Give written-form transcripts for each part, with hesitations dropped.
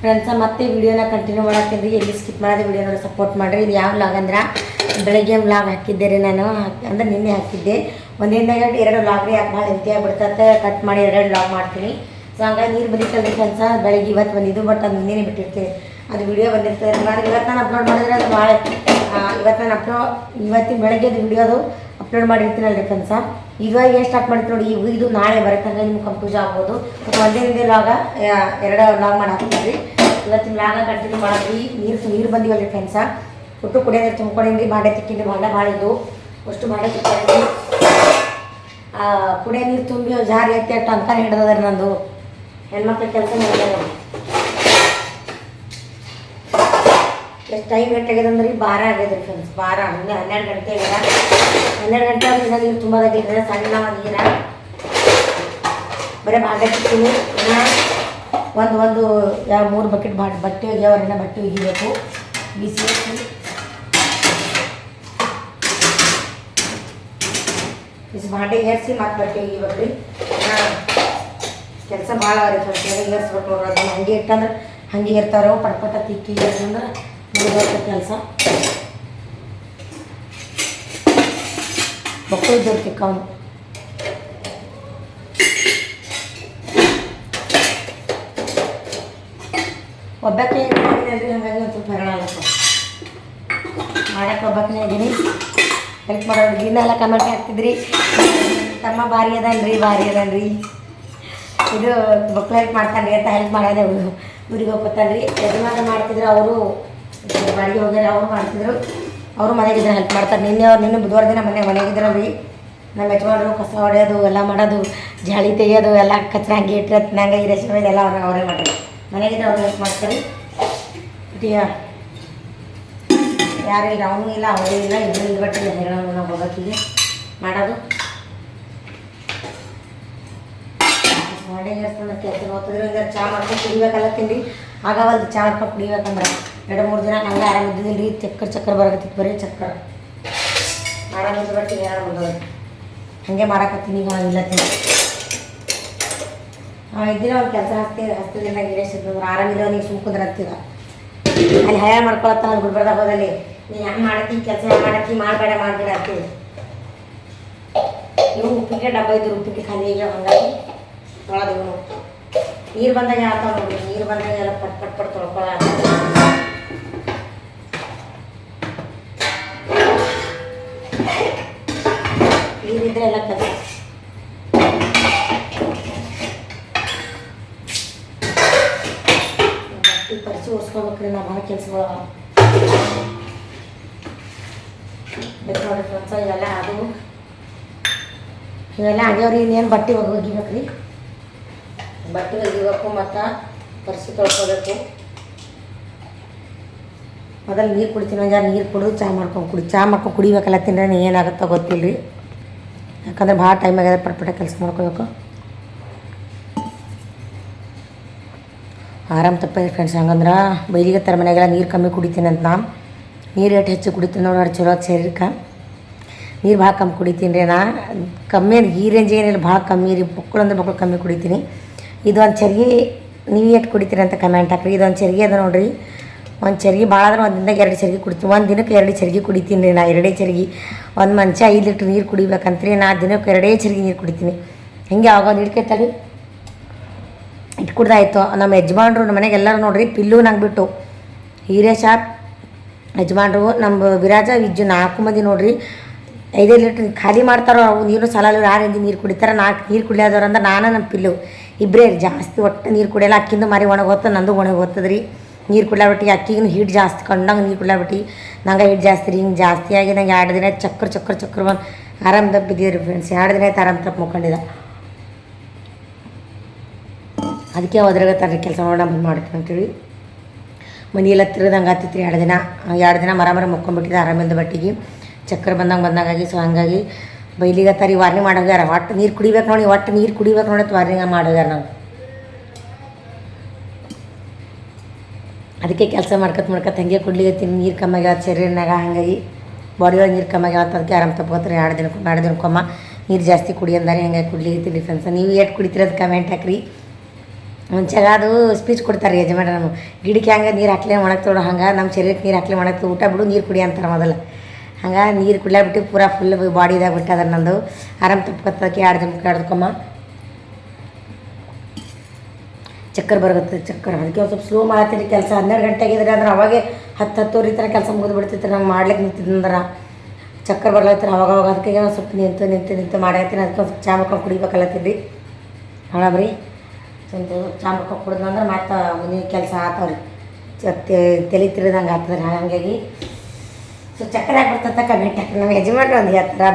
Friends ಮತ್ತೆ ವಿಡಿಯೋನ continue ಮಾಡತ್ತೀನಿ. ಎಲ್ಲಿ ಸ್ಕಿಪ್ ಮಾಡೋದು ವಿಡಿಯೋ ನೋಡಿ ಸಪೋರ್ಟ್ ಮಾಡಿರಿ. ಇದು ಯಾವ ವ್ಲಾಗ್ ಅಂದ್ರೆ ಬೆಳಗ್ಗೆ ವ್ಲಾಗ್ ಹಾಕಿದ್ದೆ ರೀ ನಾನು, ಅಂದ್ರೆ ನಿನ್ನೆ ಹಾಕಿದ್ದೆ. ಒಂದಿನದಾಗ 2 ವ್ಲಾಗ್ ರೀ. ಯಾಕೆ ಭಾಳ ಎಂತಿ ಆಗ್ಬಿಡ್ತತ್ತೆ, ಕಟ್ ಮಾಡಿ 2 ವ್ಲಾಗ್ ಮಾಡ್ತೀನಿ. ಸೊ ಹಂಗಾಗಿ ನೀರು ಬಂದಿತ್ತಲ್ರಿ ಫ್ರೆಂಡ್ಸ, ಬೆಳಗ್ಗೆ ಇವತ್ತು ಬಂದಿದ್ದು, ಬಟ್ ಅದು ನಿನ್ನೆ ಬಿಟ್ಟಿರ್ತೀನಿ. ಅದು ವಿಡಿಯೋ ಬಂದಿರ್ತದೆ ಮಾಡಿದ್ರೆ ಇವತ್ತು ನಾನು ಅಪ್ಲೋಡ್ ಮಾಡಿದ್ರೆ ಅದು ಭಾಳ ಇವತ್ತು ನಾನು ಇವತ್ತಿನ ಬೆಳಗ್ಗೆದು ವಿಡಿಯೋದು ಅಪ್ಲೋಡ್ ಮಾಡಿರ್ತೀನಲ್ರಿ ಫ್ರೆಂಡ್ಸ. ಇವಾಗ ಏನು ಸ್ಟಾರ್ಟ್ ಮಾಡಿತ್ತು ನೋಡಿ, ಇದು ನಾಳೆ ಬರುತ್ತೆ, ಅಂದರೆ ನಿಮ್ಗೆ ಕನ್ಫ್ಯೂಸ್ ಆಗ್ಬೋದು. ಮತ್ತು ಒಂದೇ ವ್ಲಾಗ 2 ವ್ಲಾಗ್ ಮಾಡಿ ಹಾಕ್ತೀವಿ. ಇವತ್ತಿನ ವ್ಲಾಗ ಕಂಟಿನ್ಯೂ ಮಾಡಿದ್ವಿ. ನೀರು ಬಂದಿವಲ್ರಿ ಫ್ರೆಂಡ್ಸ, ಒಟ್ಟು ಕುಡಿಯೋ ನೀರು ತುಂಬ್ಕೊಂಡಿದ್ರಿ. ಬಾಂಡೆ ತಿಕ್ಕಿದ್ರಿ, ಬಾಂಡೆ ಭಾಳ ಇದ್ದು ಅಷ್ಟು ಬಾಂಡೆ ತಿಕ್ಕೊಂಡಿದ್ರಿ. ಕುಡಿಯೋ ನೀರು ತುಂಬಿ ಜಾರಿ ಐತಿ ಅಷ್ಟು ಅಂತಾನೆ ಹಿಡ್ದದ್ರಿ ನಂದು. ಹೆಣ್ಮಕ್ಳ ಕೆಲಸ ಮಾಡಿದೆ ನೋಡಿ. ಎಷ್ಟು ಟೈಮ್ ಗಂಟೆಗೆದಂದ್ರೆ 12 ಆಗ್ಯದ್ರಿ ಫ್ರೆಂಡ್ಸ್. 12 12 ಗಂಟೆ ಆಗ್ಯದ. 12 ಗಂಟೆ ಆದ್ರೆ ಇನ್ನೂ ನೀರು ತುಂಬೋದಾಗಿದ್ರೆ ಸಣ್ಣ ನೀರ ಬರೀ ಬಾಂಡೆ ತಿಕ್ತೀನಿ. ಒಂದು 2-3 ಬಕೆಟ್ ಬಟ್ಟೆ ಒಗ್ಯಾವ್ರನ್ನ ಬಟ್ಟೆ ಒಗಿಬೇಕು. ಬಿಸಿ ಬಾಂಡೆ ಏರಿಸಿ ಮತ್ತೆ ಬಟ್ಟೆ ಒಗಿಬೇಕ್ರಿ. ಕೆಲಸ ಭಾಳ ಅವ್ರಿ ಫ್ರೆಂಡ್ಸ್. ಏರಿಸ್ಬೇಕು ನೋಡ್ರಿ. ಅದನ್ನು ಹಂಗೆ ಇಟ್ಟಂದ್ರೆ ಹಂಗೆ ಇರ್ತಾರೋ ಪಟ್ಪಟ ತಿಕ್ಕಿ ಅಂದ್ರೆ ಮುಗಿದೋಗ್ತದೆ ಕೆಲಸ. ಮಕ್ಕಳು ಇದ್ದವ್ರು ತಿಕ್ಕವನು ಒಬ್ಬಕ್ಕೆ ಆಗಿನಲ್ರಿ, ಹಾಗಾಗಿ ಒಂದು ಸ್ವಲ್ಪ ಹರಣ ಆಗತ್ತೆ ಮಾಡಕ್ಕೆ. ಒಬ್ಬಕ್ಕನೇ ಆಗಿನಿ, ಹೆಲ್ಪ್ ಮಾಡೋರು ದಿನೆಲ್ಲ ಕಮೆಂಟ್ ಹಾಕ್ತಿದ್ರಿ, ತಮ್ಮ ಭಾರಿ ಅದನ್ರಿ ಇದು ಮಕ್ಳು ಹೆಲ್ಪ್ ಮಾಡ್ತಾನೆ ಅಂತ ಹೆಲ್ಪ್ ಮಾಡೋದೇ ಊರಿಗೆ ಹೋಗ್ತಾನ್ರಿ. ಯಜಮಾನ ಮಾಡ್ತಿದ್ರು, ಅವರು ಬಾಡಿಗೆ ಹೋಗ್ಯಾರ, ಅವರು ಮಾಡ್ತಿದ್ರು. ಅವರು ಮನೆಗಿದ್ರೆ ಹೆಲ್ಪ್ ಮಾಡ್ತಾರೆ. ನಿನ್ನೆ ಬುಧವಾರ ದಿನ ಮನೆಗಿದ್ರಲ್ರಿ. ನಮ್ಮ ಯಜಮಾನರು ಕಸ ಹೊಡೆಯೋದು ಎಲ್ಲ ಮಾಡೋದು, ಜಾಳಿ ತೆಗಿಯೋದು ಎಲ್ಲ ಕಚ್ರ ಹಂಗೆ ಇಟ್ಟರೆ ನಂಗೆ ಈ ರೇಷನ್ ಎಲ್ಲ ಅವರೇ ಮಾಡ್ತಾರೆ. ಮನೆಗಿದ್ರೆ ಅವ್ರು ಹೆಲ್ಪ್ ಮಾಡ್ತಾರೆ. ಯಾರಿಲ್ಲ, ಅವನು ಇಲ್ಲ ಅವರೇ ಇಲ್ಲ, ಇಬ್ಬರು ಇಲ್ಬಟ್ಟಿಲ್ಲ. ಹೇಳೋದು ನಾವು ಹೋಗೋಕ್ಕಿಗೆ ಮಾಡೋದು ಮಾಡಿ ಕೆಲಸ ಹೋಗ್ತಿದ್ರು. ಈಗ ಚಹಾ ಮಾಡ್ಕೊಂಡು ಕುಡಿಬೇಕಲ್ಲ ತಿಂಡಿ ಆಗವಲ್ದು. ಚಹಾ ಮಾಡ್ಕೊಂಡು ಕುಡಿಬೇಕಂದ್ರೆ 2-3 ದಿನ ನಂಗೆ ಆರಾಮಿದ್ದಿಲ್ಲ ರೀ. ಚಕ್ಕರ್ ಬರಕತ್ತಿತ್ತು, ಬರೀ ಚಕ್ಕರ್ ಆರಾಮಿದ್ದು ಬಟ್ಟಿಗೆ ಆರಾಮಿದ್ದವ್ರಿ. ಹಾಗೆ ಮಾಡಕತ್ತೀನಿ. ಈಗ ಇಲ್ಲ ತಿಂದು ಇದ್ದಿನ ಒಂದು ಕೆಲಸ ಹಸ್ತಿದ್ದಿಲ್ಲ. ಗಿರೇಶ್ ಇದ್ದು ಆರಾಮಿಲ್ಲ, ನೀವು ಸುಮ್ಕುಂದ್ರೆ ಅಂತೀರ. ಅಲ್ಲಿ ಹಯ ಮಾಡ್ಕೊಳತ್ತ ನಾನು ಗುಡ್ಬರ್ದಾಗ ಹೋದಲ್ಲಿ, ನೀನು ಹೆಂಗೆ ಮಾಡತ್ತಿ ಕೆಲಸ ಮಾಡಬೇಡ ಅಂತೀವಿ. ಇವು ಉಪ್ಪಿಗೆ ಡಬ್ಬ ಇದ್ದು ಉಪ್ಪಿಗೆ ಖಾಲಿ ಈಗ ಹಂಗಾಗಿ ತೊಳೆದವು. ನೀರು ಬಂದಾಗ ಆಗ್ತಾವ ನೋಡ್ರಿ. ನೀರು ಬಂದಾಗ ಎಲ್ಲ ಪಟ್ ತೊಳ್ಕೊಳ. ನೀರಿದ್ರೆ ಎಲ್ಲ ಕೆಲಸ ಪರಿಚಯ ಓಡಿಸ್ಕೊಳ್ಬೇಕ್ರಿ. ನಾವು ಭಾಳ ಕೆಲಸಗಳು ಬೇಕು ನೋಡ್ರಿ ಫ್ರೆಂಡ್ಸ. ಇವೆಲ್ಲ ಆಗ್ಯಾವ್ರಿ. ಇನ್ನೇನು ಬಟ್ಟೆ ಒಗಿಬೇಕ್ರಿ. ಬಟ್ಟೆ ಒಗಿಬೇಕು ಮತ್ತು ಪರಿಚಯ ತೊಳ್ಕೊಬೇಕು. ಮೊದಲು ನೀರು ಕುಡಿತೀನಿ. ಒಂದು ನೀರು ಕುಡಿದು ಚಹಾ ಮಾಡ್ಕೊಂಡು ಕುಡಿಬೇಕಲ್ಲ ತಿಂದ್ರೆ ಏನಾಗುತ್ತೋ ಗೊತ್ತಿಲ್ಲ ರೀ. ಯಾಕಂದ್ರೆ ಭಾಳ ಟೈಮ್ ಆಗ್ಯದ, ಪಟ್ಪಟ ಕೆಲಸ ಮಾಡ್ಕೋಬೇಕು. ಆರಾಮ್ ತಪ್ಪಿದೆ ಫ್ರೆಂಡ್ಸ್. ಹಂಗಂದ್ರೆ ಬೈಲಿಗೆ ತರ ಮನೆಗೆಲ್ಲ ನೀರು ಕಮ್ಮಿ ಕುಡಿತೀನಿ ಅಂತ. ನೀರು ಹೆಚ್ಚು ಕುಡಿತೀನಿ ನೋಡಿ, ಚಲೋ ಶರೀರಕ್ಕೆ. ನೀರು ಭಾಳ ಕಮ್ಮಿ ಕುಡಿತೀನಿ ರೀ. ನಾ ಕಮ್ಮಿ ಈ ರೇಂಜ್ ಏನಿಲ್ಲ, ಭಾಳ ಕಮ್ಮಿ ರೀ. ಬಕ್ಕಳು ಕಮ್ಮಿ ಕುಡಿತೀನಿ. ಇದೊಂದು ಚರ್ಗಿ ನೀವು ಎಷ್ಟು ಕುಡಿತೀರಿ ಅಂತ ಕಮೆಂಟ್ ಹಾಕ್ರಿ. ಇದೊಂದು ಚರ್ಗಿ ಅದ ನೋಡಿರಿ. ಒಂದು ಚರ್ಗಿ ಭಾಳ ಆದ್ರೆ ಒಂದು ದಿನದಾಗ 2 ಚರ್ಗಿ ಕುಡಿತೀನಿ. ಒಂದು ದಿನಕ್ಕೆ 2 ಚರ್ಗಿ ಕುಡಿತೀನಿ ರೀ. ನಾ 2 ಚರ್ಗಿ. ಒಂದು ಮನುಷ್ಯ 5 ಲೀಟ್ರ್ ನೀರು ಕುಡಿಬೇಕಂತ್ರಿ. ನಾ ದಿನಕ್ಕೆ 2 ಚರ್ಗಿ ನೀರು ಕುಡಿತೀನಿ. ಹಿಂಗೆ ಆಗೋದು ಹಿಡ್ಕೈತಳಿ ಇಟ್ಟು ಕುಡ್ದಾಯ್ತು. ನಮ್ಮ ಯಜಮಾನ್ರು ನಮ್ಮ ಮನೆಗೆ ಎಲ್ಲರೂ ನೋಡ್ರಿ ಪಿಲ್ಲು ನಂಗೆ ಬಿಟ್ಟು ಹೀರೇಶ ಯಜಮಾನ್ರು, ನಮ್ಮ ವಿರಾಜ ವಿಜ್ಜು 4 ಮಂದಿ ನೋಡ್ರಿ 5 ಲೀಟ್ರ್ ಖಾಲಿ ಮಾಡ್ತಾರೋ. ಅವು ನೀರು ಸಲಲ್ಲಿ 6 ನೀರು ಕುಡಿತಾರೆ. 4 ನೀರು ಕುಡಿಯೋದವ್ರಂದ್ರೆ ನಾನು ನಮ್ಮ ಪಿಲ್ಲು ಇಬ್ಬರೇ ಜಾಸ್ತಿ ಒಟ್ಟು ನೀರು ಕುಡಿಯಲ್ಲ. ಅಕ್ಕಿಂದು ಮಾರಿ ಒಣಗೋಗ್ತದೆ, ನಂದು ಒಣಗೋಗ್ತದೆ ರೀ. ನೀರು ಕುಡ್ಲಾಬಿಟ್ಟು ಅಕ್ಕಿಗೂ ಹೀಟ್ ಜಾಸ್ತಿ ಕಂಡಂಗೆ ನೀರು ಕುಡ್ಲಾಬಿಟ್ಟು ನಂಗೆ ಹೀಟ್ ಜಾಸ್ತಿ ರೀ. ಹಿಂಗೆ ಜಾಸ್ತಿ ಆಗಿ ನಂಗೆ 2 ದಿನ ಚಕ್ರ ಬಂದು ಆರಾಮ್ ತಪ್ಪಿದ್ದೀವಿ ರೀ ಫ್ರೆಂಡ್ಸ್. 2 ದಿನ ಆಯ್ತು ಆರಾಮ್ ತಪ್ಪು ಮುಕ್ಕೊಂಡಿದ್ದ. ಅದಕ್ಕೆ ಒದ್ರಾಗತ್ತಾರ್ರಿ ಕೆಲಸ ಮಾಡೋಣ ಬಂದು ಮಾಡ್ತೀನಿ ಅಂತೇಳಿ. ಮನೆಯೆಲ್ಲ ತಿರ್ದಂಗೆ ಆಗ್ತಿತ್ತು ರೀ. 2 ದಿನ ಮರ ಮುಕ್ಕೊಂಡ್ಬಿಟ್ಟಿದ್ದೆ ಆರಾಮಿಲ್ದ ಬಟ್ಟಿಗೆ. ಚಕ್ಕರ್ ಬಂದಂಗಾಗಿ. ಸೊ ಹಂಗಾಗಿ ಬೈಲಿಗತ್ತಾರ. ವಾರ್ನಿಂಗ್ ಮಾಡೋಗ್ಯಾರ. ಒಟ್ಟು ನೀರು ಕುಡಿಬೇಕು ನೋಡಿ, ವಾರ್ನಿಂಗ್ ಮಾಡೋಗ್ಯಾರ ನಾವು. ಅದಕ್ಕೆ ಕೆಲಸ ಮಾಡ್ಕೊತ ಹಂಗೆ ಕುಡ್ಲಿಗತ್ತೀನಿ. ನೀರು ಕಮ್ಮಿ ಆಗ್ಯಾವ ಶರೀರನಾಗ, ಹಾಗಾಗಿ ಬಾಡಿ ಒಳಗೆ ನೀರು ಕಮ್ಮಿ ಆಗ್ಯಾವ. ಅದಕ್ಕೆ ಆರಾಮ್ ತಪ್ಕೋತಾರೆ. 2 ದಿನಕ್ಕೊಮ್ಮ ನೀರು ಜಾಸ್ತಿ ಕುಡಿ ಅಂದಾರೆ. ಹಂಗಾಗಿ ಕುಡ್ಲಿಗತ್ತೀನಿ ಫ್ರೆಂಡ್ಸ. ನೀವು ಎಷ್ಟು ಕುಡಿತೀರಿ ಅದು ಕಮೆಂಟ್ ಹಾಕ್ರಿ. ಮುಂಚೆಗೆ ಅದು ಸ್ಪೀಚ್ ಕೊಡ್ತಾರೆ ಯಜಮಾನ ನಮ್ಮ ಗಿಡಕ್ಕೆ ಹಂಗೆ ನೀರು ಹಾಕ್ಲೇ ಒಣಗ್ತೋಡು ಹಂಗೆ ನಮ್ಮ ಶರೀರಕ್ಕೆ ನೀರು ಹಾಕ್ಲೇ ಒಣಗ್ತು ಊಟ ಬಿಡು ನೀರು ಕುಡಿ ಅಂತಾರೆ ಮೊದಲು ಹಂಗೆ ನೀರು ಕುಡ್ಲಾಬಿಟ್ಟು ಪೂರಾ ಫುಲ್ ಬಾಡಿದಾಗ ಬಿಟ್ಟು ಅದ್ರ ನಂದು ಆರಾಮ್ ತಪ್ಪತ್ತಕ್ಕೆ 2 ದಿನಕ್ಕೆ ಹಿಡ್ಕೊಮ್ಮ ಚಕ್ಕರ್ ಬರುತ್ತೆ ಚಕ್ಕರ್ ಅದಕ್ಕೆ ಒಂದು ಸ್ವಲ್ಪ ಸ್ಲೋ ಮಾಡ್ತೀನಿ ಕೆಲಸ 12 ಗಂಟೆಗೆ ಇದ್ರೆ ಅಂದ್ರೆ ಅವಾಗೆ 10-10 ತನಕ ಕೆಲಸ ಮುಗಿದು ಬಿಡ್ತಿತ್ತು ನಂಗೆ ಮಾಡ್ಲಿಕ್ಕೆ ನಿಂತಿದ್ದಂದ್ರೆ ಚಕ್ಕರ್ ಬರ್ಲತ್ತರ ಅವಾಗ ಅದಕ್ಕೆ ಒಂದು ಸ್ವಲ್ಪ ನಿಂತು ಮಾಡಾಕತ್ತೀನಿ ಅದಕ್ಕೆ ಒಂದು ಸ್ವಲ್ಪ ಚಾ ಮಾಡ್ಕೊಂಡು ಕುಡಿಬೇಕಲ್ಲತ್ತೀನಿ ಹಳಬ್ರಿ ಚಾ ಮಾಡ್ಕೊಂಡು ಕುಡಿದ್ನಂದ್ರೆ ಮತ್ತೆ ಮನೆ ಕೆಲಸ ಆತವ್ರಿ ತಲೆ ತಿರಿದಂಗೆ ಆಗ್ತದೆ ಹಾಗಾಗಿ ಸೊ ಚಕ್ಕರೆ ಆಗ್ಬಿಡ್ತಂತ ಕಮೆಂಟ್ ಹಾಕಿ ನಮ್ಮ ಯಜಮಾನ್ರು ಒಂದು ಹೇಳ್ತಾರೆ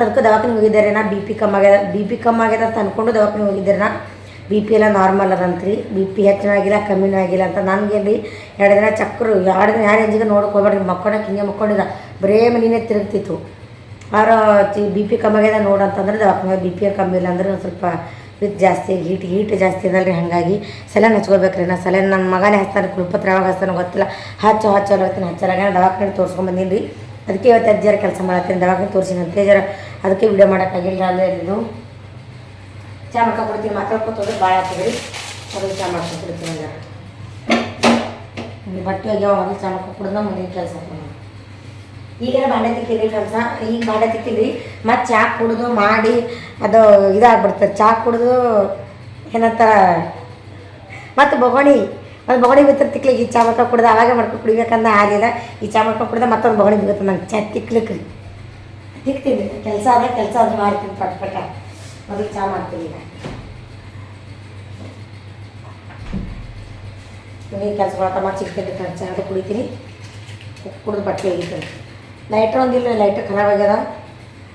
ಅದಕ್ಕೆ ದವಾಖಾನೆ ಹೋಗಿದ್ದಾರೆ ನಾ ಬಿ ಪಿ ಕಮ್ಮಿ ಆಗ್ಯದ ಅಂತ ಅಂದ್ಕೊಂಡು ದವಾಖಾನೆ ಹೋಗಿದ್ದಾರೆ ನಾ ಬಿ ಪಿ ಎಲ್ಲ ನಾರ್ಮಲ್ ಅದಂತ್ರಿ ಬಿ ಪಿ ಹೆಚ್ಚಿನೂ ಆಗಿಲ್ಲ ಕಮ್ಮಿನೂ ಆಗಿಲ್ಲ ಅಂತ ನನಗೇನು 2 ದಿನ ಚಕ್ಕರು 2 ದಿನ ಯಾರು ಎಂಜಿಗೆ ನೋಡ್ಕೋಬೇಡ್ರಿ ಮಕ್ಕೊಂಡಕ್ಕೆ ಹಿಂಗೆ ಮಕ್ಕೊಂಡಿದ್ದ ಬರೇ ಮನೆಯೇ ತಿರುಗ್ತಿತ್ತು ಆರ ಬಿ ಪಿ ಕಮ್ಮಿ ಆಗ್ಯದ ನೋಡಂತಂದ್ರೆ ದವಾಖಾನೆ ಬಿ ಪಿ ಕಮ್ಮಿ ಇಲ್ಲ ಅಂದ್ರೆ ಒಂದು ಸ್ವಲ್ಪ ವಿತ್ ಜಾಸ್ತಿ ಹೀಟ್ ಜಾಸ್ತಿ ಇದಲ್ರಿ ಹಾಗಾಗಿ ಸಲನ್ ಹಚ್ಕೋಬೇಕ್ರಿ ನಾ ಸಲನ್ ನನ್ನ ಮಗನೇ ಹಚ್ತಾನೆ ಕುಲ್ಪತ್ರ ಯಾವಾಗ ಹಚ್ತಾನೆ ಗೊತ್ತಿಲ್ಲ ಹಚ್ಚೋಗ್ತೀನಿ ಹಚ್ಚಲಾಗ ದವಾಖಾನೆ ತೋರಿಸ್ಕೊಂಬಂದೀನಿ ರೀ ಅದಕ್ಕೆ ಇವತ್ತು ಅಜ್ಜಾರ ಕೆಲಸ ಮಾಡತ್ತೀನಿ ದವಾಖಾನೆ ತೋರಿಸಿನ ತೇಜರ ಅದಕ್ಕೆ ವಿಡಿಯೋ ಮಾಡೋಕ್ಕಾಗಿಲ್ಲ ಅಲ್ಲೇ ಇದು ಚಾ ಮಾಡ್ಕೊಡ್ತೀನಿ ಮಾತಾಡ್ಕೊತೋದ್ರೆ ಭಾಳ ಆಗ್ತದೆ ರೀ ಅದಕ್ಕೆ ಚಾ ಮಾಡ್ಕೊಡ್ತೀನಿ ಎಲ್ಲ ಬಟ್ಟೆ ಹೋಗ್ಯಾವ ಮೊದಲು ಚಾ ಮಾಡ್ಕೊಡ್ದ ಮುಂದಿನ ಕೆಲಸ ಈಗೆಲ್ಲ ಬಾಂಡೆ ತಿಕ್ಕಿರಿ ಕೆಲಸ ಈಗ ಬಾಂಡೆ ತಿಕ್ಕಿರಿ ಮತ್ತು ಚಾ ಕುಡಿದು ಮಾಡಿ ಅದು ಇದಾಗ್ಬಿಡ್ತದೆ ಚಾ ಕುಡಿದು ಏನಂತ ಮತ್ತು ಬೊಗಣಿ ಒಂದು ಬೊಗಣಿ ಬಿತ್ತರ್ ತಿಕ್ಲಿಕ್ಕೆ ಈ ಚಾ ಮಾಡ್ಕೊಂಡು ಕುಡ್ದು ಅವಾಗೆ ಮಾಡ್ಕೊಂಡು ಕುಡಿಬೇಕಂದ್ರೆ ಆಗಲಿಲ್ಲ ಈ ಚಾ ಮಾಡ್ಕೊಂಡು ಕುಡ್ದು ಮತ್ತೊಂದು ಬೊಗಣಿ ಬಿಗುತ್ತೆ ನಂಗೆ ಚಾ ತಿಕ್ಲಿಕ್ಕೆ ರೀ ತಿಕ್ತೀನಿ ಕೆಲಸ ಅದು ಮಾಡ್ತೀನಿ ಪಟ ಮೊದಲು ಚಾ ಮಾಡ್ತೀನಿ ಈಗ ಮನೆ ಕೆಲಸ ಮಾಡ್ತಾ ಮತ್ತೆ ಸಿಗ್ತೀನಿ ಚಾ ಅದು ಕುಡಿತೀನಿ ಕುಡಿದು ಬಟ್ಟೆ ಒಗಿತೀನಿ ಲೈಟ್ರ್ ಒಂದಿಲ್ಲ ಲೈಟ್ರ್ ಖರಾಬ್ ಆಗ್ಯದ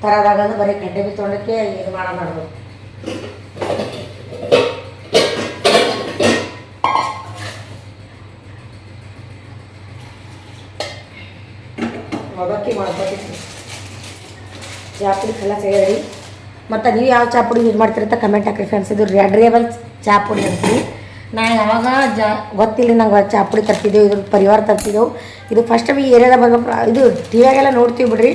ತರೋದಾಗೋದು ಬರೀ ಗಡ್ಡೆ ಬಿತ್ತೊಂಡಕ್ಕೆ ಇದು ಮಾಡೋದು ಒಬ್ಬಕ್ಕಿ ಮಾಡ್ಕೊತೀನಿ ಚಾ ಪುಡಿ ಎಲ್ಲ ಸೇರಿ ಮತ್ತು ನೀವು ಯಾವ ಚಾ ಪುಡಿ ಯೂಸ್ ಮಾಡ್ತೀರಂತ ಕಮೆಂಟ್ ಹಾಕಿ ಫ್ರೆಂಡ್ಸ್ ಇದು ರೆಡ್ ರೇಬಲ್ ಚಾ ಪುಡಿ ಅಂತೀವಿ ನಾನು ಯಾವಾಗ ಗೊತ್ತಿಲ್ಲ ನಂಗೆ ಚಾ ಪುಡಿ ತರ್ತಿದ್ದೆವು ಇದ್ರ ಪರಿವಾರ ತರ್ತಿದ್ದೆವು ಇದು ಫಸ್ಟ್ ಟೈಮ್ ಈ ಏರಿಯಾದಾಗ ಬಂದ ಇದು ಟಿ ವಿಯಾಗೆಲ್ಲ ನೋಡ್ತೀವಿ ಬಿಡ್ರಿ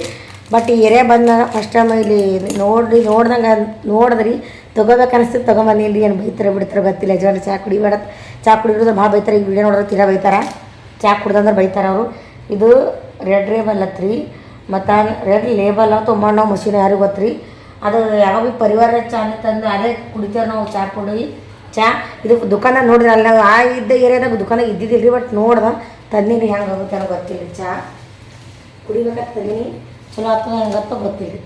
ಬಟ್ ಈ ಏರಿಯಾ ಬಂದಾಗ ಫಸ್ಟ್ ಟೈಮ್ ಇಲ್ಲಿ ನೋಡಿದ್ರಿ ತೊಗೋಬೇಕು ಅನಿಸ್ತು ತೊಗೊಂಬಂದಿಲ್ಲ ಏನು ಬೈತಾರೆ ಬಿಡ್ತಾರೆ ಗೊತ್ತಿಲ್ಲ ಯಜಮಾನ ಚಾ ಕುಡಿಯೋದು ಭಾಳ ಬೈತಾರೆ ಈಗ ವಿಡಿಯೋ ನೋಡೋದು ತೀರಾ ಬೈತಾರೆ ಚಾ ಕುಡ್ದಂದ್ರೆ ಬೈತಾರೆ ಅವರು ಇದು ರೆಡ್ ರೇಬಲ್ ಹತ್ರಿ ಮತ್ತು ರೆಡ್ ಲೇಬಲ್ ತೊಗೊಂಡು ನಾವು ಮಷೀನ್ ಯಾರಿಗೂ ಗೊತ್ತ್ರಿ ಅದು ಯಾವಾಗ ಭೀ ಪರಿವಾರ ಚಾ ತಂದು ಅದೇ ಕುಡಿತೇವೆ ನಾವು ಚಾ ಪುಡಿ ಚಾ ಇದು ದುಕಾನ ನೋಡಿದ್ರೆ ಅಲ್ಲಿ ನಾವು ಇದ್ದ ಏರಿಯಾದಾಗ ದುಕಾನಾಗ ಇದ್ದಿದ್ದಿಲ್ಲ ರೀ ಬಟ್ ನೋಡ್ದೆ ತಂದೀನಿ ಹೆಂಗೆ ಆಗುತ್ತೆ ಅನ್ನೋ ಗೊತ್ತಿಲ್ಲ ಚಾ ಕುಡಿಬೇಕಾದ್ರೆ ತಂದೀನಿ ಚಲೋ ಆಗ್ತದೆ ಹೆಂಗತ್ತೋ ಗೊತ್ತಿಲ್ಲ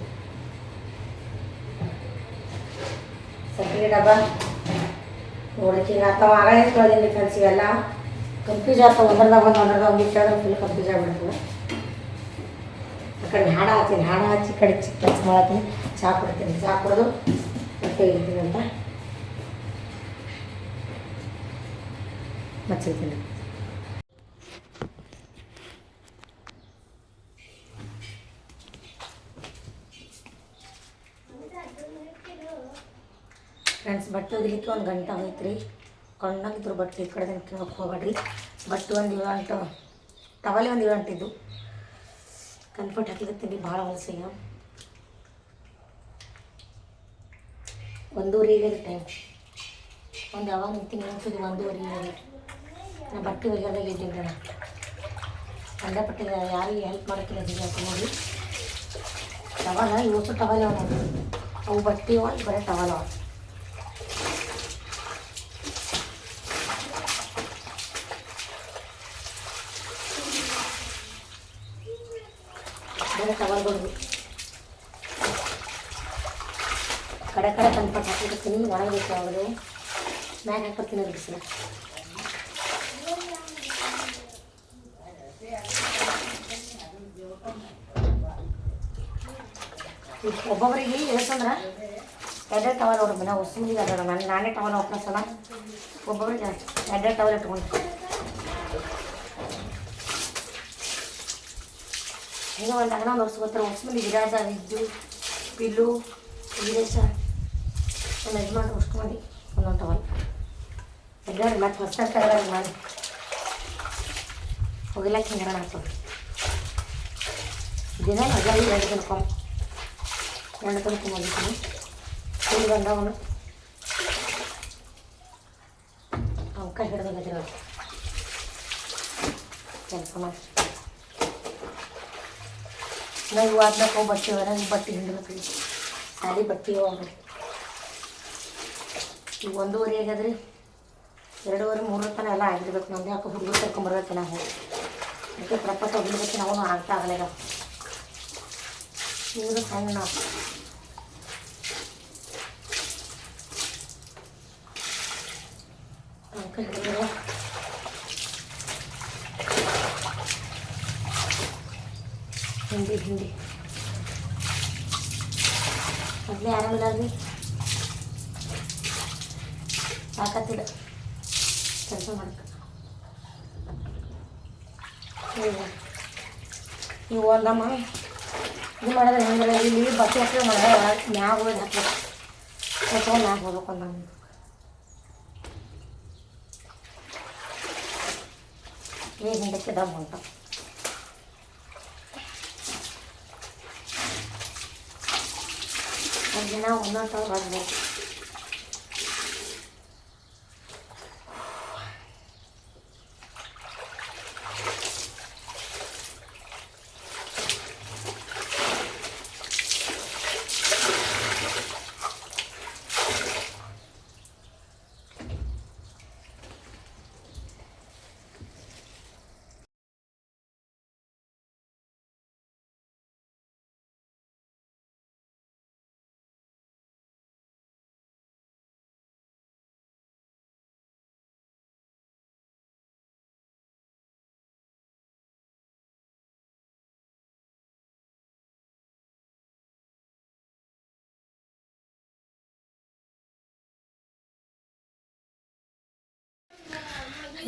ಸಕ್ಕರೆ ಡಬ್ಬ ನೋಡಕ್ಕೆ ಆಗ್ತಾವ ಆಗಲೇ ತೊಳೆದೀನಿ ಫ್ರೆಂಡ್ಸ್ ಇವೆಲ್ಲ ಕನ್ಫ್ಯೂಸ್ ಆಗ್ತಾವೆ ಒಂದ್ರದಾಗ ಒಂದು ಕೇಳಿದ್ರೆ ಫುಲ್ ಕನ್ಫ್ಯೂಸ್ ಆಗಿಬಿಡ್ತದೆ ಆ ಕಡೆ ಹಾಡ ಹಚ್ಚಿ ಕಡೆ ಕೆಲಸ ಮಾಡತ್ತೀನಿ ಚಾ ಕುಡ್ತೀನಿ ಚಾ ಕುಡಿದು ಬಟ್ಟೆ ಇರ್ತೀನಿ ಅಂತ ಮಚ್ಚಿರ್ತೀನಿ ಫ್ರೆಂಡ್ಸ್ ಬಟ್ಟೆ ಒಗಿಲಿಕ್ಕೆ 1 ಗಂಟೆ ಹೋಯ್ತು ರೀ ಕೊಂಡಾಗಿದ್ರು ಬಟ್ಟೆ ಈ ಕಡೆ ಕೇಳಕ್ಕೆ ಹೋಗ್ಬೇಡ್ರಿ ಬಟ್ಟೆ ಒಂದು 7 ಗಂಟೆ ಟವಲೆ ಒಂದು 7 ಗಂಟೆ ಇದ್ದು ಕಂಫರ್ಟ್ ಹಾಕ್ಲಿಕ್ಕೆ ಭಾಳ ಹೊಲಸಿಗೆ 1:30 ಟೈಮ್ ಒಂದು ಯಾವಾಗ ನಿಂತೀನಿ ಅನ್ಸೋದು 1:30 ನಾ ಬಟ್ಟೆ ಒಗ್ಯಾದಾಗ ಇದ್ದೀನಿ ನಾನು ಕಂಡಪಟ್ಟೆ ಯಾರಿಗೆ ಹೆಲ್ಪ್ ಮಾಡೋಕ್ಕಿಲ್ಲ ಅಂತ ನೋಡಿ ಟವಲ ಇವತ್ತು ಟವಲ್ ಅವು ಬಟ್ಟೆ ಬರೀ ಟವಲ್ ಬೇರೆ ಟವಲ್ಗಳು ಕಡೆ ಕಂಫರ್ಟ್ ಹಾಕಿರ್ತೀನಿ ಒಣಗಬೇಕು ಅವರು ಮ್ಯಾಗ ಹಾಕ್ತೀನಿ ಬಿಸಿಲ ಒಬ್ಬೊಬ್ಬರಿಗೆ ಹೇಳ್ತಂದ್ರೆ 2 ಟವಲ್ ನೋಡ್ರಿ ನಾವು ಹೊಸಮಿಗೆ ಅದ ನಾನೇ ಟವಲ್ ವಾಪಸ್ಸಲ್ಲ ಒಬ್ಬೊಬ್ಬರಿಗೆ 2 ಟವಲ್ ಇಟ್ಕೊಂಡು ಏನೋ ಒಂದು ಅಂಗನ ನೋಡ್ಸ್ಕೊತಾರೆ ಹೊಸಮಲ್ಲಿ ವಿರಾಜ ವಿಜ್ಜು ಪಿಲ್ಲು ವೀರೇಶ ನಮ್ಮ ಯಜಮಾನ್ ಹೊಸ್ಕೊಂಡು ಒಂದೊಂದು ಟವಲ್ ಎಲ್ಲರೂ ಮತ್ತೆ ಹೊಸ್ದಾಗಿ ತಗೊಳ್ಳೋದು ಮಾಡಿ ಹೋಗಿಲ್ಲಕ್ಕೆ ಹಿಂಗೆ ಹಾಕ್ತಾರೆ ದಿನ ಮಜಾ 2 ದಿನಕ್ಕೊಮ್ಮೆ 2 ದಿನಕ್ಕೆ ಹೋಗಿದ್ದೀನಿ ಇಲ್ಲಿ ಬಂದವನು ಅಂಕ ಹಿಡಿದೋಗಿದ್ರು ಕೆಲಸ ಮಾಡಿ ನಾವು ಆದ್ಮೇಲೆ ಹೋಗಿ ಬಟ್ಟೆ ಹೊರ ಬಟ್ಟೆ ಹಿಂಡ್ಬೇಕು ಸಾಲಿ ಬಟ್ಟೆ ಹೋಗ್ರಿ ಈಗ 1:30 ಆಗ್ಯದ್ರಿ 2:30 3 ತನಕ ಎಲ್ಲ ಆಗಿರ್ಬೇಕು ನಮ್ದು ಯಾಕೆ ಹುಡುಗರು ಕರ್ಕೊಂಬರ್ಬೇಕು ನಾವು ಅದಕ್ಕೆ ಪ್ರಪಂಚ ಹೋಗ್ಲಿಕ್ಕೆ ನಾವು ಆಗ್ತಾ ಆಗಲಿಲ್ಲ ಇವರು ಸಣ್ಣ ಅಂಕ ಹಿಡಿದ್ರೆ ಹಿಂಡಿ ಮೊದಲೇ ಆರಾಮಿಲ್ಲ ರೀ ಸಾಕತ್ತಿಲ್ಲ ಕೆಲಸ ಮಾಡಕ್ಕೆ ನೀವು ಒಂದಮ್ಮ ಇದು ಮಾಡಿದ್ರೆ ಹೆಂಗೆ ಇಲ್ಲಿ ಬಟ್ಟೆ ಹಾಕಿ ಮಾಡಿದ್ರೆ ಮ್ಯಾಗ ಹೋಗಿ ಹಾಕ್ಬೇಕು ತೊಗೊಂಡು ಮ್ಯಾಗ ಹೋಗ್ಬೇಕು ಒಂದಮ್ಮ ಈಗ ಹಿಂದಕ್ಕೆ ದಮ್ ಹೊಂಟ ದಿನ ಒಂದೊಂದು ಸಾವಿರ ಬರ್ಬೇಕು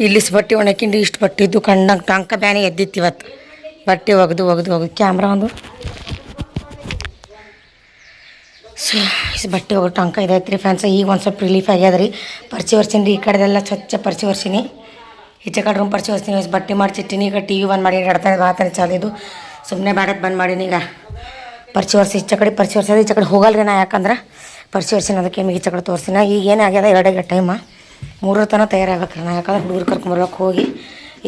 ಇಲ್ಲಿ ಬಟ್ಟೆ ಒಣಕಿಂಡು ಇಷ್ಟು ಬಟ್ಟೆ ಇದ್ದು ಕಣ್ಣಂಗೆ ಟಂಕ ಬ್ಯಾನಿ ಎದ್ದಿತ್ತು ಇವತ್ತು ಬಟ್ಟೆ ಒಗೆದು ಕ್ಯಾಮ್ರಾ ಒಂದು ಸೊ ಬಟ್ಟೆ ಒಗ್ದು ಟಂಕ ಇದೈತೆ ರೀ ಫ್ಯಾನ್ಸ ಈಗ ಒಂದು ಸ್ವಲ್ಪ ರಿಲೀಫ್ ಆಗ್ಯದ ರೀ ಪರ್ಚಿ ಒರ್ಸೀನಿ ರೀ ಈ ಕಡೆದೆಲ್ಲ ಸ್ವಚ್ಛ ಪರ್ಚಿ ಒರ್ಸೀನಿ ಈಚೆ ಕಡೆ ರೂಮ್ ಪರ್ಚಿ ಒರ್ಸೀನಿ ಬಟ್ಟೆ ಮಾಡಿಸಿಟ್ಟಿನಿ ಈಗ ಟಿ ವಿ ಬಂದ್ ಮಾಡಿ ಆಡ್ತಾನೆ ಚಾಲಿದ್ದು ಸುಮ್ಮನೆ ಬ್ಯಾಡತ್ ಬಂದ್ ಮಾಡೀನಿ ಈಗ ಪರ್ಚಿ ಒರ್ಸಿ ಈಚೆ ಕಡೆ ಪರ್ಚಿ ಒರ್ಸೋದು ಈಚೆ ಕಡೆ ಹೋಗಲ್ರಿ ನಾ ಯಾಕಂದ್ರೆ ಪರ್ಚಿ ಒರ್ಸಿನ ಅದಕ್ಕೆ ನಿಮಗೆ ಈಚೆ ಕಡೆ ತೋರಿಸಿನ ಈಗ ಏನಾಗ್ಯದ 2 ಟೈಮ 3 ತನಕ ತಯಾರಾಗಬೇಕ್ರಿ ನಾ ಯಾಕಂದ್ರೆ ಹುಡುಗರು ಕರ್ಕೊಂಬರ್ಬೇಕು ಹೋಗಿ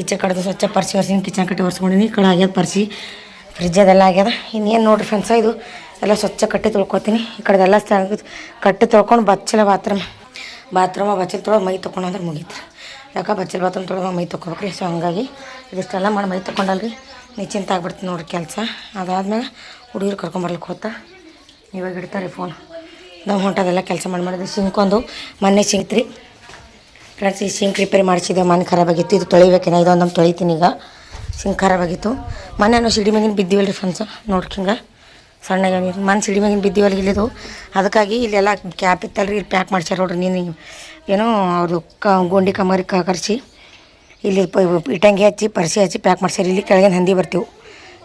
ಈಚೆ ಕಡೆದು ಸ್ವಚ್ಛ ಪರ್ಚಿ ಒರ್ಸಿನಿ ಕಿಚನ್ ಕಟ್ಟಿ ಒರ್ಸ್ಕೊಂಡಿನಿ ಈ ಕಡೆ ಆಗ್ಯದ ಪರ್ಚಿ ಫ್ರಿಜ್ ಅದೆಲ್ಲ ಆಗ್ಯದ ಇನ್ನೇನು ನೋಡಿರಿ ಫ್ರೆಂಡ್ಸ ಇದು ಎಲ್ಲ ಸ್ವಚ್ಛ ಕಟ್ಟಿ ತೊಳ್ಕೊತೀನಿ ಈ ಕಡೆದೆಲ್ಲ ಕಟ್ಟಿ ತೊಳ್ಕೊಂಡು ಬಚ್ಚಲ ಬಾತ್ರೂಮ ಬಚ್ಚಲು ತೊಳೋದು ಮೈ ತೊಗೊಂಡು ಅಂದ್ರೆ ಮುಗೀತು ಯಾಕೆ ಬಚ್ಚಲು ಬಾತ್ರೂಮ್ ತೊಳೋದು ಮೈ ತೊಗೋಬೇಕ್ರಿ ಸೊ ಹಂಗಾಗಿ ಇದಿಷ್ಟೆಲ್ಲ ಮಾಡಿ ಮೈ ತೊಗೊಂಡಲ್ರಿ ನಿಶ್ಚಿಂತ ಆಗ್ಬಿಡ್ತೀನಿ ನೋಡಿರಿ ಕೆಲಸ ಅದಾದ್ಮೇಲೆ ಹುಡುಗರು ಕರ್ಕೊಂಬರ್ಲಿಕ್ಕೆ ಹೋಗ್ತಾ ಇವಾಗ ಇಡ್ತಾರೆ ಫೋನ್ ನಾವು ಹೊಂಟದೆಲ್ಲ ಕೆಲಸ ಮಾಡಿದೆ ಸಿಂಕೊಂದು ಮೊನ್ನೆ ಸಿಂಕ್ತ್ರಿ ಫ್ರೆಂಡ್ಸ್ ಈ ಸಿಂಕ್ ರಿಪೇರಿ ಮಾಡಿಸಿದೆ ಮನೆ ಖರಾಬಾಗಿತ್ತು ಇದು ತೊಳಿಬೇಕೇನ ಇದೊಂದೊಂದು ತೊಳಿತೀನಿ ಈಗ ಸಿಂಕ್ ಖರಾಬಾಗಿತ್ತು ಮೊನ್ನೆ ಸಿಡಿ ಮ್ಯಾಗಿನ ಬಿದ್ದಿವಲ್ರಿ ಫ್ರೆಂಡ್ಸ ನೋಡ್ಕಿಂಗ ಸಣ್ಣಗೆ ಮನೆ ಸಿಡಿ ಮ್ಯಾಗಿನ ಬಿದ್ದಿವಲ್ಲ ಇಲ್ಲಿದು ಅದಕ್ಕಾಗಿ ಇಲ್ಲೆಲ್ಲ ಕ್ಯಾಪ್ ಇತ್ತಲ್ರಿ ಇಲ್ಲಿ ಪ್ಯಾಕ್ ಮಾಡ್ಸ್ಯಾರ ನೋಡ್ರಿ ನೀನು ಏನೋ ಅವ್ರದ್ದು ಗೋಂಡಿ ಕಮರಿ ಕರ್ಸಿ ಇಲ್ಲಿ ಇಟ್ಟಂಗಿ ಹಚ್ಚಿ ಪರ್ಸಿ ಹಚ್ಚಿ ಪ್ಯಾಕ್ ಮಾಡ್ಸ್ಯಾರ ಇಲ್ಲಿ ಕೆಳಗಿನ ಹಂದಿ ಬರ್ತೀವಿ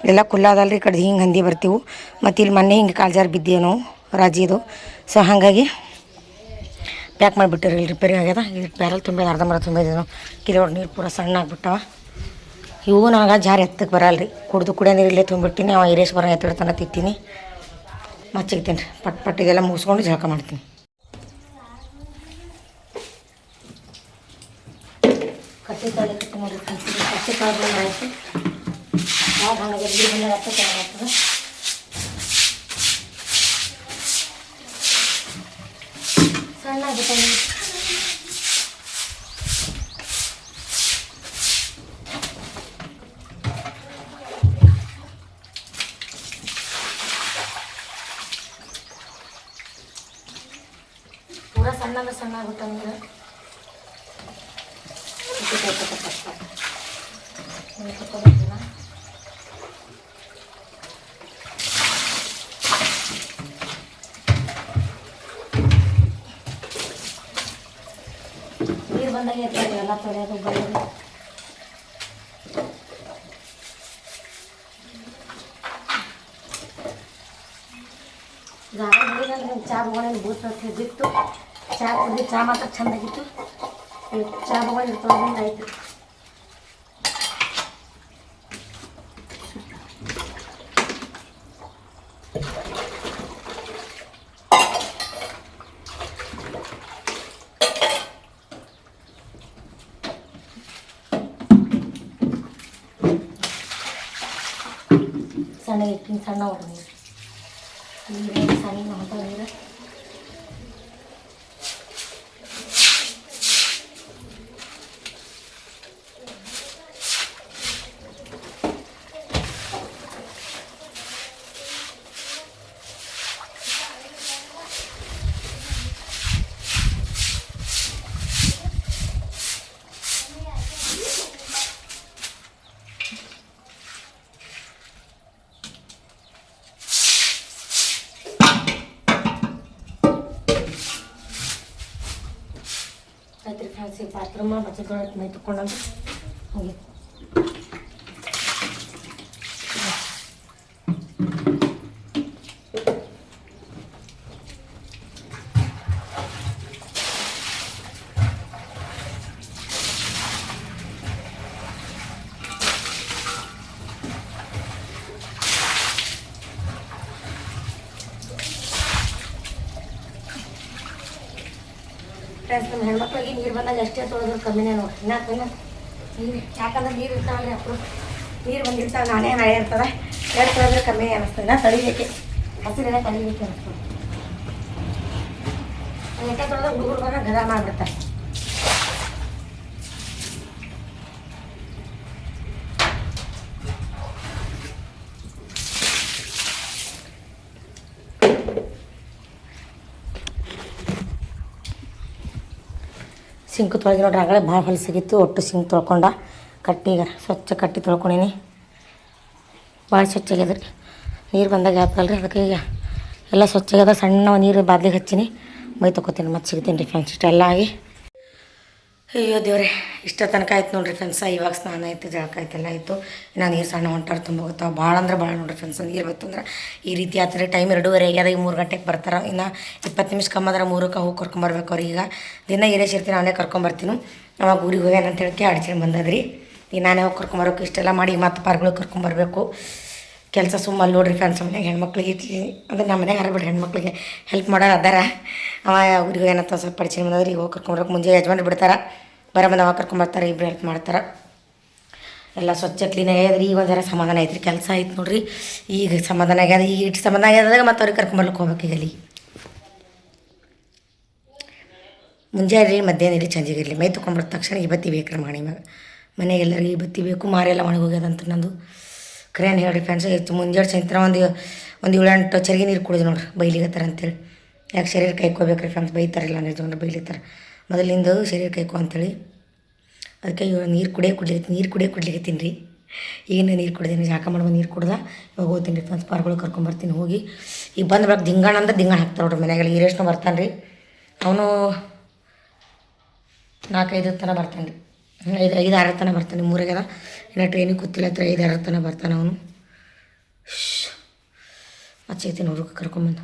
ಇಲ್ಲೆಲ್ಲ ಕುಲ್ಲಾದಲ್ರಿ ಈ ಕಡೆ ಹಿಂಗೆ ಹಂದಿ ಬರ್ತೀವಿ ಮತ್ತು ಇಲ್ಲಿ ಮೊನ್ನೆ ಹಿಂಗೆ ಕಾಲ್ಜಾರ್ ಬಿದ್ದೇನು ರಾಜಿದು ಸೊ ಹಾಗಾಗಿ ಪ್ಯಾಕ್ ಮಾಡಿಬಿಟ್ಟಿರಿ ಇಲ್ಲಿ ರಿಪೇರಿ ಆಗ್ಯದ ಇಲ್ಲಿ ಬ್ಯಾರಲ್ ತುಂಬಿದ ಅರ್ಧಂಬರ್ಧ ತುಂಬಿದ್ದೇನು ಕಿಲೋಡ್ ನೀರು ಪೂರ ಸಣ್ಣ ಆಗ್ಬಿಟ್ಟವ ಇವು ನನಗೆ ಜಾರಿ ಎತ್ತಕ್ಕೆ ಬರಲ್ರಿ ಕುಡಿಯೋ ನೀರು ಇಲ್ಲೇ ತುಂಬಿಟ್ಟಿನಿ ಅವ ಹಿರೇಶ್ ಬರೋ ಎತ್ತಿಡ್ತಾನೆ ತಿತ್ತೀನಿ ಮಚ್ಚಿಗ್ತೀನಿ ರೀ ಪಟ್ ಇದೆಲ್ಲ ಮುಗಿಸ್ಕೊಂಡು ಜಳಕ ಮಾಡ್ತೀನಿ ಕಟ್ಟಿ ತಲೆ ಕಟ್ಟಿ ನೋಡಿರಿ ಕಟ್ಟಿ ಕಾಳು ಆಯಿತು ಯಾವಾಗ ಹಂಗೆ ಚೆನ್ನಾಗ್ತದೆ ಸಣ್ಣ ಆಗುತ್ತೆ ಪೂರ ಸಣ್ಣ ಆಗುತ್ತೆ ನೀರು ನೀರು ಬಂದಾಗ ಇರ್ತಾರೆ ಎಲ್ಲ ತೊಳೆಯೋದು ಬರೋದು ಚಾ ಬಗೋಣ ಬೂತ್ ಬಿತ್ತು ಚಾ ಕುಡಿದು ಚಾ ಮಾತ್ರ ಚೆಂದಾಗಿತ್ತು ಚಾ ಬಗೋಣ ತೊಗೊಂಡು ಆಯ್ತು ಸಣ್ಣ ಇಟ್ಟಿನ ಸಣ್ಣ ಹೊರ ನೀರು ಸಣ್ಣ ಹೊಂಟಾವ ನೀರು. ಆಯ್ತು ರೀ ಫ್ರೆಂಡ್ಸ್, ಈಗ ಬಾತ್ರೂಮ ಬಚ್ಚಲ್ಗಳು ಮೈ ತಗೊಂಡು ಹೋಗಿ ಫ್ರೆಂಡ್ಸ್. ನಮ್ಮ ಹೆಣ್ಮಕ್ಳಿಗೆ ನೀರು ಬಂದಾಗ ಅಷ್ಟೇ ತೊಳೆದ್ರು ಕಮ್ಮಿನೇ ನೋಡ್ರಿ. ನೀರು ಯಾಕಂದ್ರೆ ನೀರು ಇರ್ತಾವಲ್ರಿ ಅಪ್ರು ನೀರು ಬಂದಿರ್ತಾವೆ ನಾನೇ ನಾಳೆ ಇರ್ತದೆ ಎರಡು ತೊಳೆದ್ರೆ ಕಮ್ಮಿನೇ ಅನ್ನಿಸ್ತದೆ. ನಾ ತಳಿಬೇಕೆ ಹಸಿರೆಲ್ಲ ತಳಿಬೇಕೆ ಅನ್ನಿಸ್ತದೆ. ಎಟ್ಟೆ ತೊಳೆದ್ರೆ ಹುಡುಗರು ಬಂದಾಗ ಗದ ಮಾಡಿಬಿಡ್ತಾರೆ. ಸಿಂಕ್ ತೊಳೆಗಿ ನೋಡ್ರಿ, ಆಗಲೇ ಭಾಳ ಹೊಲಸಾಗಿತ್ತು. ಒಟ್ಟು ಸಿಂಕ್ ತೊಳ್ಕೊಂಡ ಕಟ್ಟಿಗೆ ಸ್ವಚ್ಛ ಕಟ್ಟಿ ತೊಳ್ಕೊಂಡೀನಿ. ಭಾಳ ಸ್ವಚ್ಛಾಗ್ಯದ ರೀ. ನೀರು ಬಂದಾಗ ಹಾಕಲ್ರಿ, ಅದಕ್ಕೆ ಈಗ ಎಲ್ಲ ಸ್ವಚ್ಛಾಗ್ಯದ. ಸಣ್ಣ ನೀರು ಬಾದ್ಲಿಗೆ ಹಚ್ಚೀನಿ, ಮೈ ತೊಗೋತೀನಿ. ಮತ್ತೆ ಸಿಗ್ತೀನಿ ರೀ ಫ್ರೆಂಡ್ಸ್. ಇಷ್ಟೆಲ್ಲ ಆಗಿ ಅಯ್ಯೋ ದೇವ್ರೆ, ಇಷ್ಟ ತನಕ ಆಯ್ತು ನೋಡಿರಿ ಫ್ರೆಂಡ್ಸ. ಇವಾಗ ಸ್ನಾನ ಆಯಿತು, ಜಳಕ ಆಯ್ತೆಲ್ಲ ಆಯಿತು. ಇನ್ನು ನೀರು ಸಣ್ಣ ಹೊಂಟಾರು ತುಂಬ ಹೋಗ್ತಾವೆ. ಭಾಳ ಅಂದ್ರೆ ಭಾಳ ನೋಡಿರಿ ಫ್ರೆಂಡ್ಸ್. ನೀರು ಬತ್ತಂದ್ರೆ ಈ ರೀತಿ ಆಗ್ತದೆ. ಟೈಮ್ 2:30 ಆಗ್ಯದ. ಈಗ 3 ಗಂಟೆಗೆ ಬರ್ತಾರೆ. ಇನ್ನು 20 ನಿಮಿಷ ಕಮ್ಮಂದ್ರೆ 3ಕ್ಕೆ ಹೋಗಿ ಕರ್ಕೊಂಬರ್ಬೇಕು ಅವ್ರಿಗೆ. ಈಗ ದಿನ ಇರ್ತೀನಿ, ಅವನೇ ಕರ್ಕೊಂಬರ್ತೀನಿ. ಅವಾಗ ಊರಿಗೆ ಹೋಗ್ಯಾನ ಅಂತ ಹೇಳಿ ಅಡ್ಚಣೆ ಬಂದದ್ರಿ. ಈಗ ನಾನೇ ಹೋಗಿ ಕರ್ಕೊಂಬರ್ಬೇಕು. ಇಷ್ಟೆಲ್ಲ ಮಾಡಿ ಮತ್ತೆ ಪಾರ್ಗಳಿಗೆ ಕರ್ಕೊಂಬರ್ಬೇಕು. ಕೆಲಸ ಸುಮ್ಮಲ್ಲಿ ನೋಡಿರಿ ಫ್ರೆಂಡ್ಸ್. ಮನೆಯಾಗ ಹೆಣ್ಮಕ್ಳಿಗೆ ಅಂದರೆ ನಮ್ಮ ಮನೆಗೆ ಹರಬಿಡ್ರಿ ಹೆಣ್ಮಕ್ಳಿಗೆ ಹೆಲ್ಪ್ ಮಾಡೋರು ಅದಾರ. ಅವ ಊರಿಗೆ ಏನಂತ ಸ್ವಲ್ಪ ಅಡ್ಚಣೆ ಬಂದದ್ರಿ. ಈಗ ಹೋಗಿ ಕರ್ಕೊಂಬರ್ಬೇಕು. ಮುಂಜಾನೆ ಯಜಮಾನ್ರು ಬಿಡ್ತಾರೆ, ಬಂದು ಅವಾಗ ಕರ್ಕೊಂಬರ್ತಾರೆ. ಇಬ್ಬರು ಹೆಲ್ಪ್ ಮಾಡ್ತಾರೆ. ಎಲ್ಲ ಸ್ವಚ್ಛ ಕ್ಲೀನಾಗಿ ಆಗ್ಯದ್ರಿ. ಈಗ ಒಂದು ಜರ ಸಮಾಧಾನ ಐತ್ರಿ. ಕೆಲಸ ಆಯ್ತು ನೋಡಿರಿ, ಈಗ ಸಮಾಧಾನ ಆಗ್ಯದ. ಈಗ ಇಟ್ಟು ಸಮಾಧಾನ ಆಗ್ಯದಾಗ ಮತ್ತು ಅವ್ರಿಗೆ ಕರ್ಕೊಂಬರ್ಲಿಕ್ಕೆ ಹೋಗ್ಬೇಕು. ಈಗ ಅಲ್ಲಿ ಮುಂಜಾನೆ ರೀ, ಮಧ್ಯಾಹ್ನ ಇರಲಿ, ಸಂಜೆಗೆ ಇರಲಿ, ಮೈ ತೊಗೊಂಡ್ಬರ್ತ ತಕ್ಷಣ ಈ ಬತ್ತಿ ಬೇಕ್ರಿ ಮಾಡಿ ಮನೆಗೆಲ್ಲರಿಗೆ ಈ ಬತ್ತಿ ಬೇಕು. ಮಾರೆಲ್ಲ ಒಣಗಿ ಹೋಗ್ಯದಂತ ನಂದು ಖರೇನು ಹೇಳ್ರಿ ಫ್ರೆಂಡ್ಸ್. ಮುಂಜಾನೆ ಸಾಯಂತ್ರ ಒಂದು 7-8 ಚರಿಗೆ ನೀರು ಕುಡಿದು ನೋಡ್ರಿ, ಬೈಲಿಗತ್ತಾರ ಅಂತೇಳಿ. ಯಾಕೆ ಶರೀರ ಕೈಕೋಬೇಕ್ರಿ ಫ್ರೆಂಡ್ಸ್, ಬೈತಾರಿಲ್ಲ ನಿಜವಂದ್ರೆ ಬೈಲಿತ್ತಾರೆ. ಮೊದಲಿಂದ ಶರೀರ ಕೈಕೋ ಅಂತೇಳಿ ಅದಕ್ಕೆ ಇವಾಗ ನೀರು ಕುಡಿಯತ್ತೀನಿ ರೀ. ಈಗಿನ ನೀರು ಕುಡಿದೀನಿ, ಜಾಕ ಮಾಡುವ ನೀರು ಕುಡ್ದೆ ಇವಾಗ ಹೋಗ್ತೀನಿ ರೀ ಫ್ರೆಂಡ್ಸ್. ಪಾರ್ಗಳು ಕರ್ಕೊಂಬರ್ತೀನಿ. ಹೋಗಿ ಈಗ ಬಂದು ಬೆಳಗ್ಗೆ ದಿಂಗಾಣ ಅಂದ್ರೆ ದಿಂಗಾಣ ಹಾಕ್ತಾರೆ ನೋಡ್ರಿ ಮನೆಯಾಗೆಲ್ಲ. ಈರೇಶ್ನೂ ಬರ್ತಾನೆ ರೀ, ಅವನು 4-5 ತನಕ ಬರ್ತಾನೆ ರೀ. 5-6 ತನಕ ಬರ್ತಾನೆ. 3 ಆಗ್ಯದ, ಇನ್ನು ಟ್ರೈನಿಗೆ ಕೂತಿಲ್ಲ ಹತ್ರ 5-6 ತನಕ ಬರ್ತಾನೆ ಅವನು. ಮತ್ತೆ ನೋಡ್ರಿ ಕರ್ಕೊಂಬಂದು